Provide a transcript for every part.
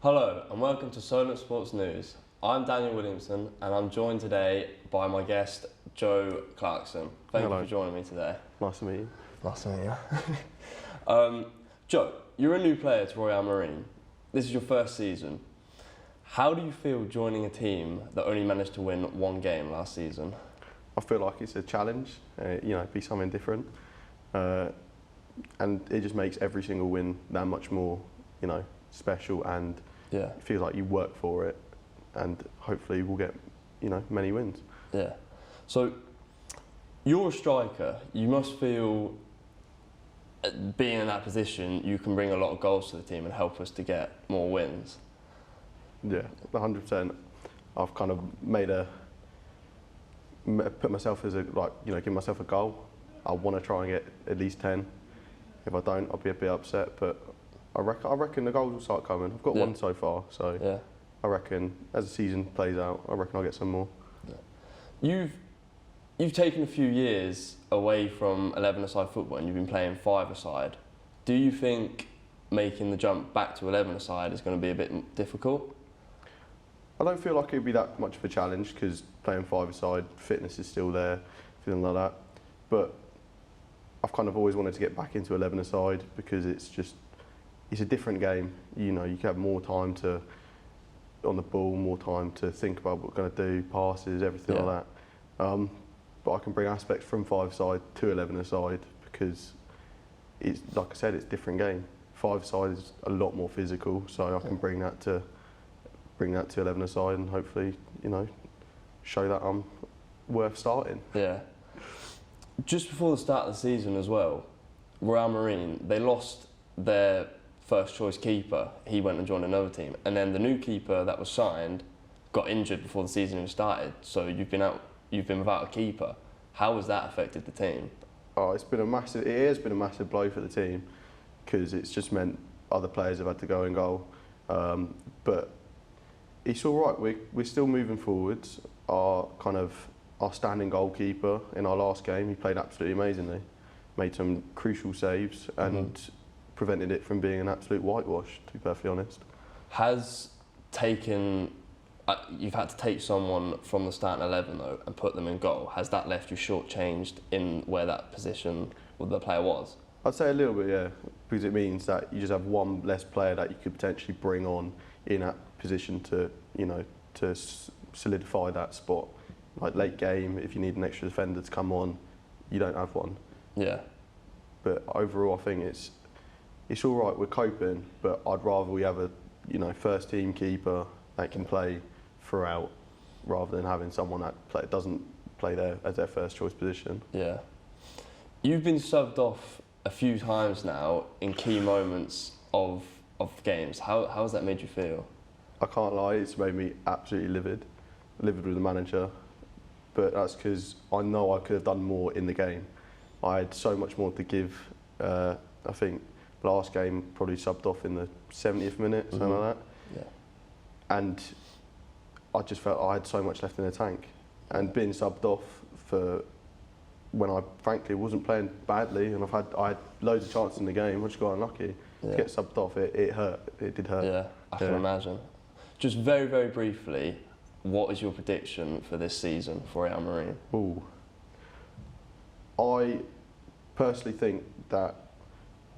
Hello and welcome to Solent Sports News. I'm Daniel Williamson and I'm joined today by my guest Joe Clarkson. Thank you for joining me today. Nice to meet you. Nice to meet you. Joe, you're a new player to Royal Marine. This is your first season. How do you feel joining a team that only managed to win one game last season? I feel like it's a challenge, be something different. And it just makes every single win that much more, special, and it feels like you work for it, and hopefully we'll get, many wins. Yeah. So, you're a striker. You must feel, being in that position, you can bring a lot of goals to the team and help us to get more wins. Yeah, 100%. I've kind of put myself as give myself a goal. I want to try and get at least 10. If I don't, I'll be a bit upset, but I reckon the goals will start coming. I've got one so far, so I reckon as the season plays out, I reckon I'll get some more. Yeah. You've taken a few years away from 11-a-side football and you've been playing 5-a-side. Do you think making the jump back to 11-a-side is going to be a bit difficult? I don't feel like it'd be that much of a challenge because playing 5-a-side, fitness is still there, feeling like that. But I've kind of always wanted to get back into 11-a-side because it's a different game. You can have more time on the ball, more time to think about what we're going to do, passes, everything like that. But I can bring aspects from 5-a-side to 11-a-side because it's, like I said, it's a different game. 5-a-side is a lot more physical, so I can bring that to 11-a-side and hopefully, show that I'm worth starting. Yeah. Just before the start of the season as well, Royal Marine, they lost their first choice keeper. He went and joined another team. And then the new keeper that was signed got injured before the season even started. So you've been without a keeper. How has that affected the team? Oh, it has been a massive blow for the team because it's just meant other players have had to go and goal. But it's all right. We're still moving forwards. Our standing goalkeeper in our last game, he played absolutely amazingly. Made some crucial saves and prevented it from being an absolute whitewash, to be perfectly honest. You've had to take someone from the starting 11 though and put them in goal. Has that left you shortchanged in where that position with the player was? I'd say a little bit, yeah, because it means that you just have one less player that you could potentially bring on in that position to solidify that spot. Like late game, if you need an extra defender to come on, you don't have one. Yeah. But overall, I think it's all right. We're coping, but I'd rather we have a first team keeper that can play throughout, rather than having someone that doesn't play there as their first choice position. Yeah. You've been subbed off a few times now in key moments of games. How has that made you feel? I can't lie, it's made me absolutely livid with the manager. But that's because I know I could have done more in the game. I had so much more to give. I think last game probably subbed off in the 70th minute, something like that. Yeah. And I just felt I had so much left in the tank. And being subbed off for when I frankly wasn't playing badly, and I had loads of chances in the game, I just got unlucky. To get subbed off, it hurt. It did hurt. Yeah, I can imagine. Just very, very briefly, what is your prediction for this season for Royal Marine? Ooh. I personally think that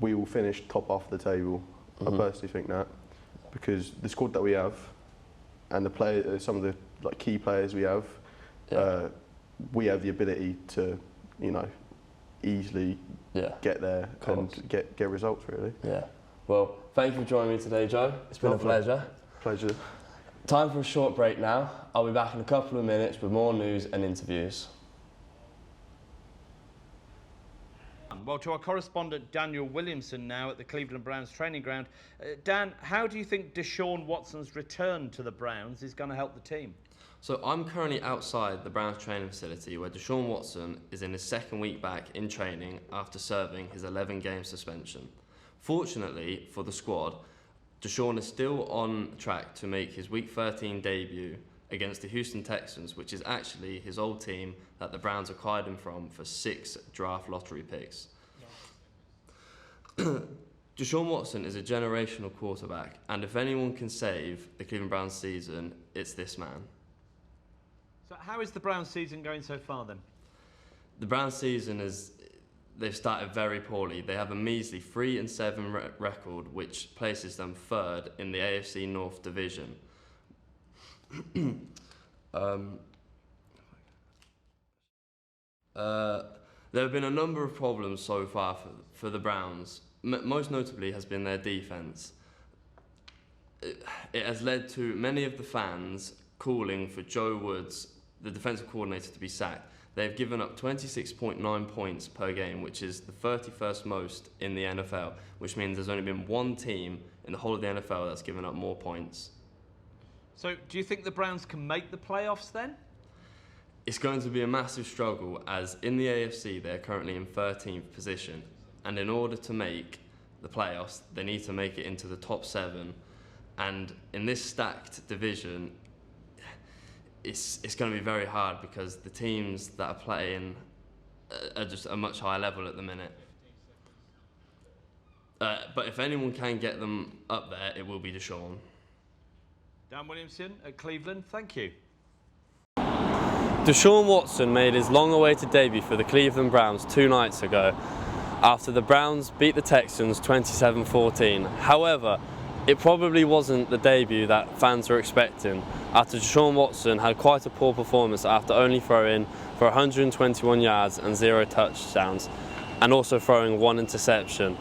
we will finish top half of the table. I personally think that because the squad that we have and some of the key players we have the ability to, easily get there and get results really. Yeah. Well, thank you for joining me today, Joe. It's been a pleasure. Pleasure. Time for a short break now. I'll be back in a couple of minutes with more news and interviews. Well, to our correspondent Daniel Williamson now at the Cleveland Browns training ground. Dan, how do you think Deshaun Watson's return to the Browns is going to help the team? So I'm currently outside the Browns training facility where Deshaun Watson is in his second week back in training after serving his 11-game suspension. Fortunately for the squad, Deshaun is still on track to make his Week 13 debut against the Houston Texans, which is actually his old team that the Browns acquired him from for 6 draft lottery picks. Deshaun Watson is a generational quarterback, and if anyone can save the Cleveland Browns season, it's this man. So how is the Browns season going so far then? The Browns season they've started very poorly. They have a measly 3-7 record, which places them third in the AFC North division. There have been a number of problems so far for the Browns. Most notably has been their defense. It has led to many of the fans calling for Joe Woods, the defensive coordinator, to be sacked. They've given up 26.9 points per game, which is the 31st most in the NFL, which means there's only been one team in the whole of the NFL that's given up more points. So do you think the Browns can make the playoffs then? It's going to be a massive struggle, as in the AFC they're currently in 13th position, and in order to make the playoffs they need to make it into the top 7, and in this stacked division it's going to be very hard because the teams that are playing are just a much higher level at the minute. But if anyone can get them up there, it will be Deshaun. Dan Williamson at Cleveland, thank you. Deshaun Watson made his long-awaited debut for the Cleveland Browns 2 nights ago after the Browns beat the Texans 27-14. However, it probably wasn't the debut that fans were expecting, after Deshaun Watson had quite a poor performance after only throwing for 121 yards and 0 touchdowns, and also throwing 1 interception.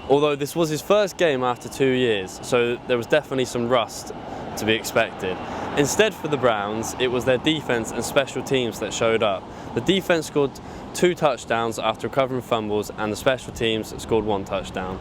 Although this was his first game after 2 years, so there was definitely some rust to be expected. Instead, for the Browns, it was their defense and special teams that showed up. The defense scored 2 touchdowns after recovering fumbles, and the special teams scored 1 touchdown.